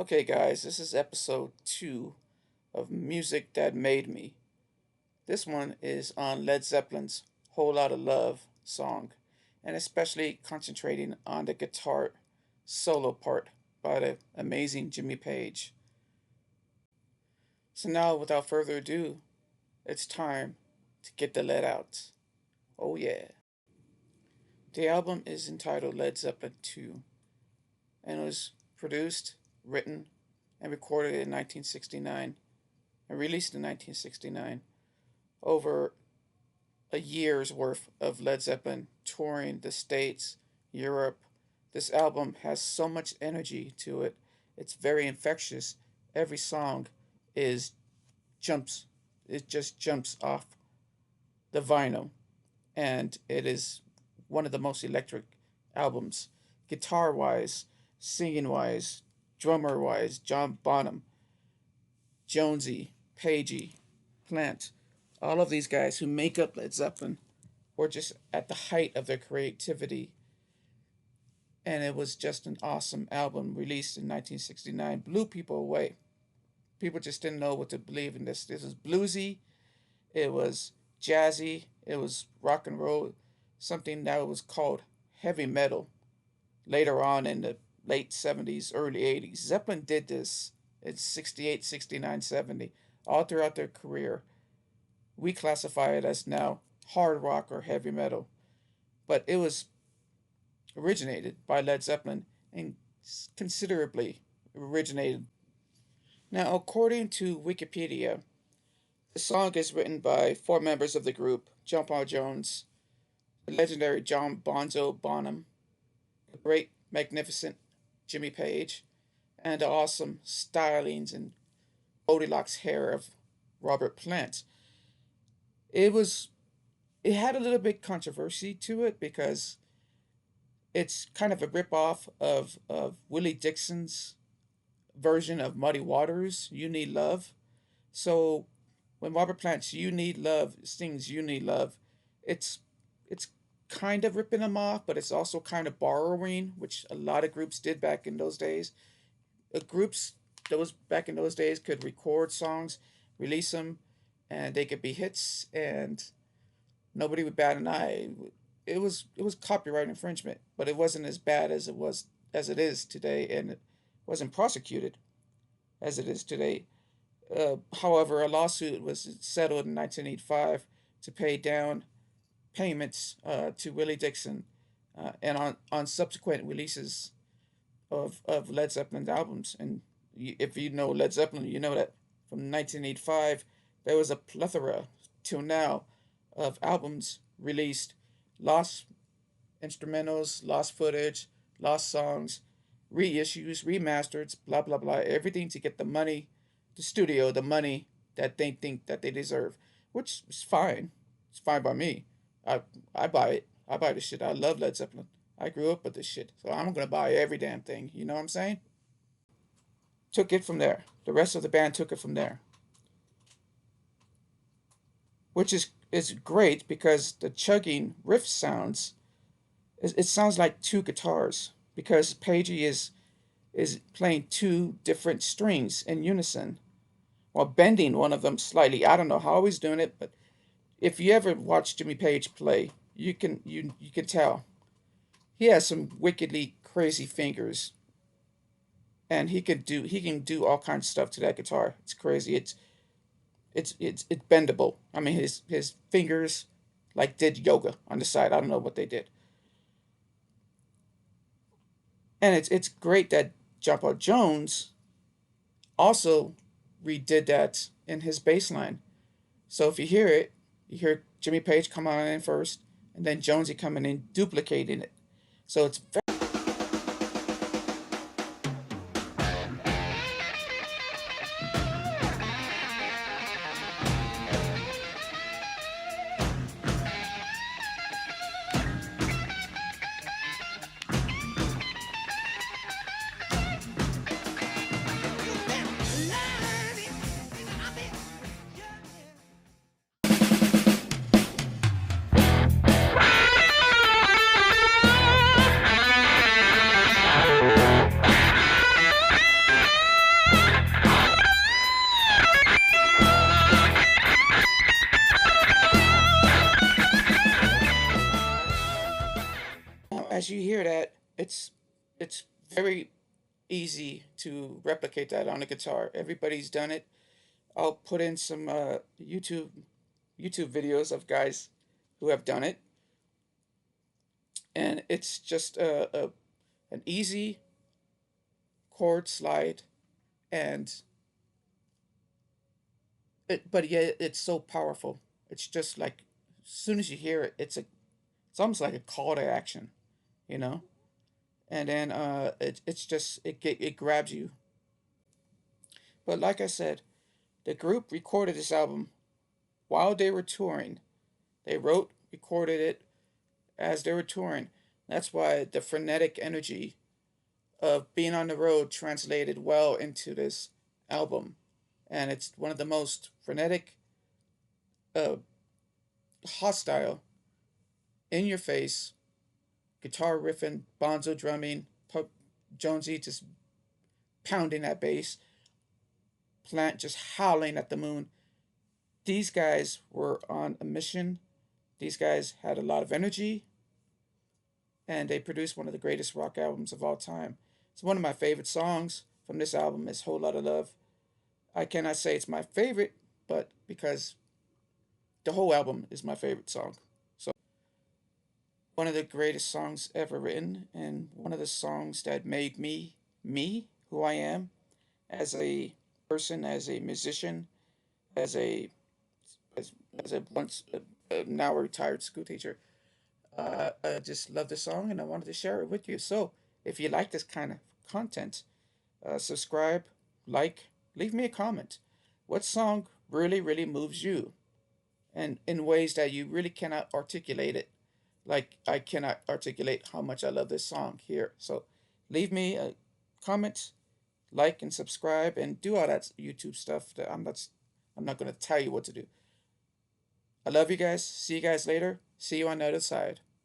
Okay, guys, this is episode 2 of Music That Made Me. This one is on Led Zeppelin's Whole Lotta Love song, and especially concentrating on the guitar solo part by the amazing Jimmy Page. So, now without further ado, it's time to get the lead out. Oh, yeah. The album is entitled Led Zeppelin 2 and was produced, written, and recorded in 1969 and released in 1969 over a year's worth of Led Zeppelin touring the States, Europe. This album has so much energy to it. It's very infectious. Every song is jumps. It just jumps off the vinyl, and it is one of the most electric albums, guitar wise, singing wise, drummer wise. John Bonham, Jonesy, Pagey, Plant, all of these guys who make up Led Zeppelin were just at the height of their creativity. And it was just an awesome album released in 1969. Blew people away. People just didn't know what to believe in this. This was bluesy, it was jazzy, it was rock and roll, something that was called heavy metal later on in the late 70s, early 80s. Zeppelin did this in 68, 69, 70, all throughout their career. We classify it as now hard rock or heavy metal, but it was originated by Led Zeppelin and considerably originated. Now, according to Wikipedia, the song is written by 4 members of the group: John Paul Jones, the legendary John Bonzo Bonham, the great, magnificent Jimmy Page, and the awesome stylings and Goldilocks hair of Robert Plant. It was it had a little bit controversy to it because it's kind of a ripoff of Willie Dixon's version of Muddy Waters, You Need Love. So when Robert Plant's You Need Love sings You Need Love, it's it's kind of ripping them off, but it's also kind of borrowing, which a lot of groups did back in those days. Groups those back in those days could record songs, release them, and they could be hits, and nobody would bat an eye. It was copyright infringement, but it wasn't as bad as it is today, and it wasn't prosecuted as it is today. However, a lawsuit was settled in 1985 to pay down payments to Willie Dixon, and on subsequent releases of Led Zeppelin albums. And if you know Led Zeppelin, you know that from 1985 there was a plethora till now of albums released, lost instrumentals, lost footage, lost songs, reissues, remasters, blah blah blah, everything to get the money, the studio, the money that they think that they deserve, which is fine. It's fine by me. I I buy it. I buy this shit. I love Led Zeppelin. I grew up with this shit, so I'm gonna buy every damn thing. You know what I'm saying? Took it from there. The rest of the band took it from there, which is great because the chugging riff sounds. It sounds like 2 guitars because Pagey is playing 2 different strings in unison while bending one of them slightly. I don't know how he's doing it, but if you ever watch Jimmy Page play, you can tell he has some wickedly crazy fingers, and he can do all kinds of stuff to that guitar. It's crazy. It's bendable. I mean, his fingers like did yoga on the side. I don't know what they did, and it's great that John Paul Jones also redid that in his bass line. So if you hear it, you hear Jimmy Page come on in first, and then Jonesy coming in duplicating it. So it's hear that, it's very easy to replicate that on a guitar. Everybody's done it. I'll put in some YouTube videos of guys who have done it, and it's just an easy chord slide, and but yet it's so powerful. It's just like as soon as you hear it, it's almost like a call to action, you know. And then it's just it grabs you. But like I said, the group recorded this album while they were touring. They wrote, recorded it as they were touring. That's why the frenetic energy of being on the road translated well into this album. And it's one of the most frenetic, uh, hostile, in your face, guitar riffing, bonzo drumming, Jonesy just pounding that bass, Plant just howling at the moon. These guys were on a mission. These guys had a lot of energy, and they produced one of the greatest rock albums of all time. It's one of my favorite songs from this album is Whole Lotta Love. I cannot say it's my favorite, but because the whole album is my favorite song. So one of the greatest songs ever written, and one of the songs that made me, who I am, as a person, as a musician, as a as, as a once now a retired school teacher. I just love the song, and I wanted to share it with you. So if you like this kind of content, subscribe, like, leave me a comment. What song really moves you, and in ways that you really cannot articulate it, like I cannot articulate how much I love this song here. So leave me a comment, like and subscribe, and do all that YouTube stuff that I'm not going to tell you what to do. I love you guys. See you guys later. See you on the other side.